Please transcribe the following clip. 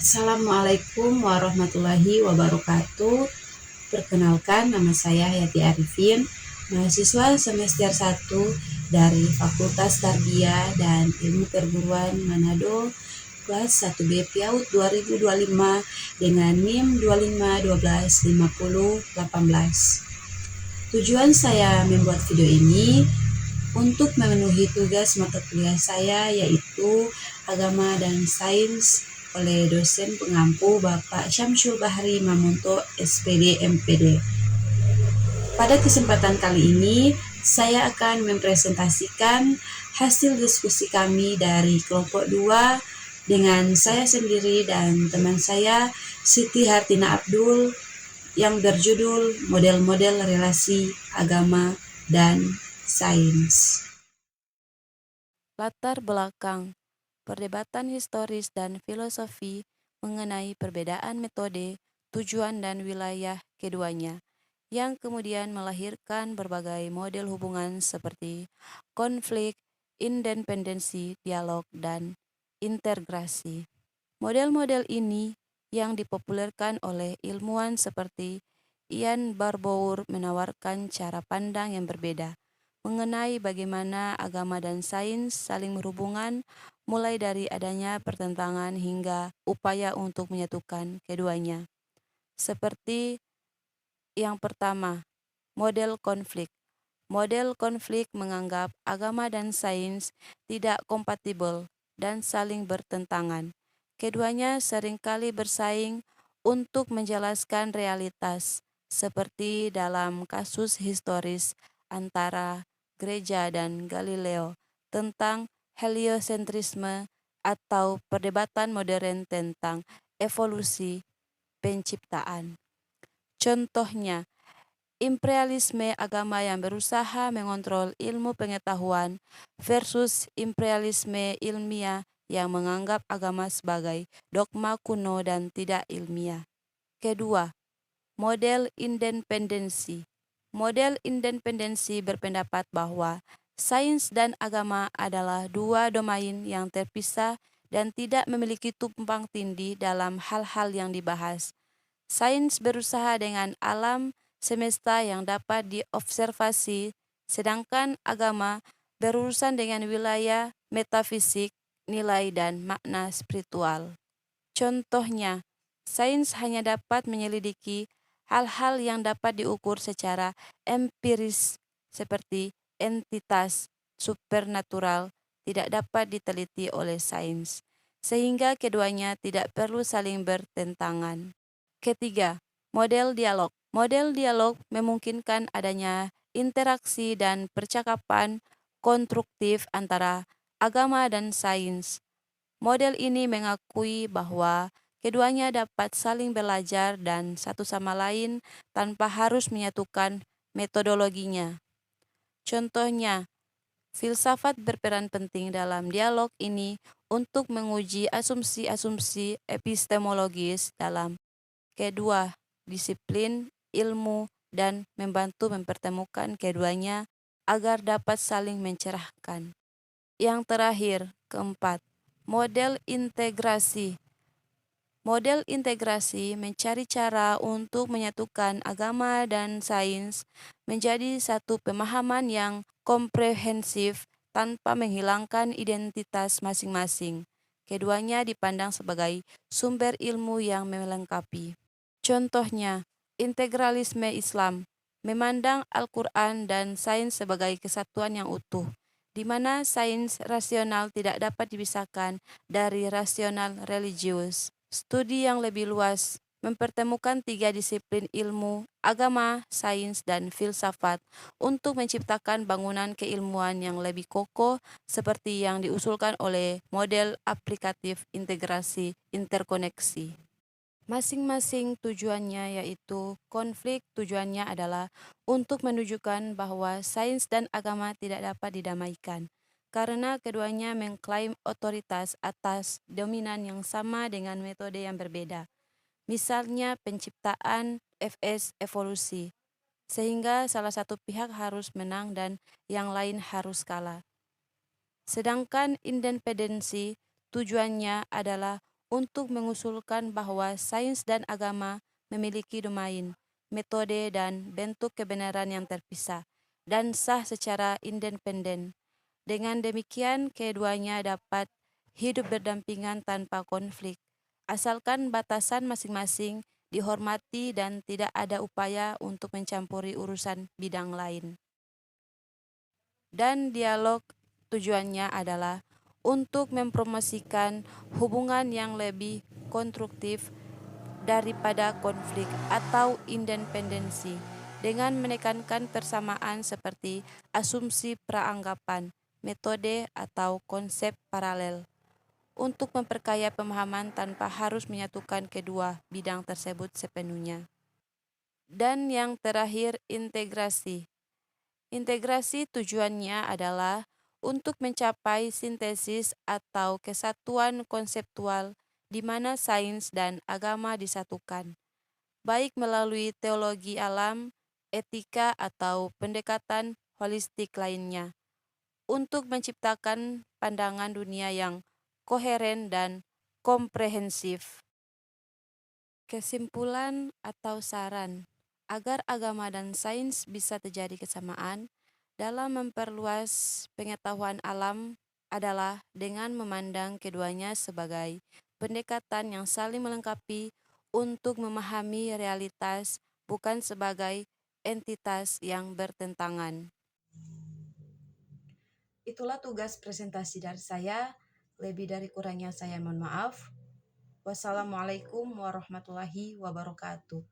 Assalamualaikum warahmatullahi wabarakatuh. Perkenalkan, nama saya Hayati Arifin, mahasiswa semester 1 dari Fakultas Tarbiyah dan Ilmu Perguruan Manado, kelas 1B PAUD 2025 dengan NIM 25125018. Tujuan saya membuat video ini untuk memenuhi tugas mata kuliah saya, yaitu Agama dan Sains oleh dosen pengampu Bapak Syamsul Bahri Mamunto, SPD MPD. Pada kesempatan kali ini, saya akan mempresentasikan hasil diskusi kami dari kelompok 2 dengan saya sendiri dan teman saya Siti Hartina Abdul yang berjudul Model-model Relasi Agama dan Sains. Latar belakang perdebatan historis dan filosofi mengenai perbedaan metode, tujuan dan wilayah keduanya, yang kemudian melahirkan berbagai model hubungan seperti konflik, independensi, dialog, dan integrasi. Model-model ini yang dipopulerkan oleh ilmuwan seperti Ian Barbour menawarkan cara pandang yang berbeda mengenai bagaimana agama dan sains saling berhubungan, mulai dari adanya pertentangan hingga upaya untuk menyatukan keduanya. Seperti yang pertama, model konflik. Model konflik menganggap agama dan sains tidak kompatibel dan saling bertentangan. Keduanya seringkali bersaing untuk menjelaskan realitas, seperti dalam kasus historis antara Gereja dan Galileo tentang heliosentrisme atau perdebatan modern tentang evolusi penciptaan. Contohnya, imperialisme agama yang berusaha mengontrol ilmu pengetahuan versus imperialisme ilmiah yang menganggap agama sebagai dogma kuno dan tidak ilmiah. Kedua, model independensi. Model independensi berpendapat bahwa sains dan agama adalah dua domain yang terpisah dan tidak memiliki tumpang tindih dalam hal-hal yang dibahas. Sains berusaha dengan alam semesta yang dapat diobservasi, sedangkan agama berurusan dengan wilayah metafisik, nilai, dan makna spiritual. Contohnya, sains hanya dapat menyelidiki hal-hal yang dapat diukur secara empiris, seperti entitas supernatural, tidak dapat diteliti oleh sains, sehingga keduanya tidak perlu saling bertentangan. Ketiga, model dialog. Model dialog memungkinkan adanya interaksi dan percakapan konstruktif antara agama dan sains. Model ini mengakui bahwa keduanya dapat saling belajar dan satu sama lain tanpa harus menyatukan metodologinya. Contohnya, filsafat berperan penting dalam dialog ini untuk menguji asumsi-asumsi epistemologis dalam kedua disiplin ilmu dan membantu mempertemukan keduanya agar dapat saling mencerahkan. Yang terakhir, keempat, model integrasi. Model integrasi mencari cara untuk menyatukan agama dan sains menjadi satu pemahaman yang komprehensif tanpa menghilangkan identitas masing-masing. Keduanya dipandang sebagai sumber ilmu yang melengkapi. Contohnya, integralisme Islam memandang Al-Quran dan sains sebagai kesatuan yang utuh, di mana sains rasional tidak dapat dipisahkan dari rasional religius. Studi yang lebih luas mempertemukan tiga disiplin ilmu, agama, sains, dan filsafat untuk menciptakan bangunan keilmuan yang lebih kokoh seperti yang diusulkan oleh model aplikatif integrasi interkoneksi. Masing-masing tujuannya yaitu konflik tujuannya adalah untuk menunjukkan bahwa sains dan agama tidak dapat didamaikan karena keduanya mengklaim otoritas atas dominan yang sama dengan metode yang berbeda. Misalnya penciptaan FS evolusi, sehingga salah satu pihak harus menang dan yang lain harus kalah. Sedangkan independensi tujuannya adalah untuk mengusulkan bahwa sains dan agama memiliki domain, metode, dan bentuk kebenaran yang terpisah dan sah secara independen. Dengan demikian, keduanya dapat hidup berdampingan tanpa konflik, asalkan batasan masing-masing dihormati dan tidak ada upaya untuk mencampuri urusan bidang lain. Dan dialog tujuannya adalah untuk mempromosikan hubungan yang lebih konstruktif daripada konflik atau independensi, dengan menekankan persamaan seperti asumsi praanggapan, metode, atau konsep paralel, untuk memperkaya pemahaman tanpa harus menyatukan kedua bidang tersebut sepenuhnya. Dan yang terakhir, integrasi. Integrasi tujuannya adalah untuk mencapai sintesis atau kesatuan konseptual di mana sains dan agama disatukan, baik melalui teologi alam, etika, atau pendekatan holistik lainnya, untuk menciptakan pandangan dunia yang koheren dan komprehensif. Kesimpulan atau saran agar agama dan sains bisa terjadi kesamaan dalam memperluas pengetahuan alam adalah dengan memandang keduanya sebagai pendekatan yang saling melengkapi untuk memahami realitas, bukan sebagai entitas yang bertentangan. Itulah tugas presentasi dari saya. Lebih dari kurangnya saya mohon maaf. Wassalamualaikum warahmatullahi wabarakatuh.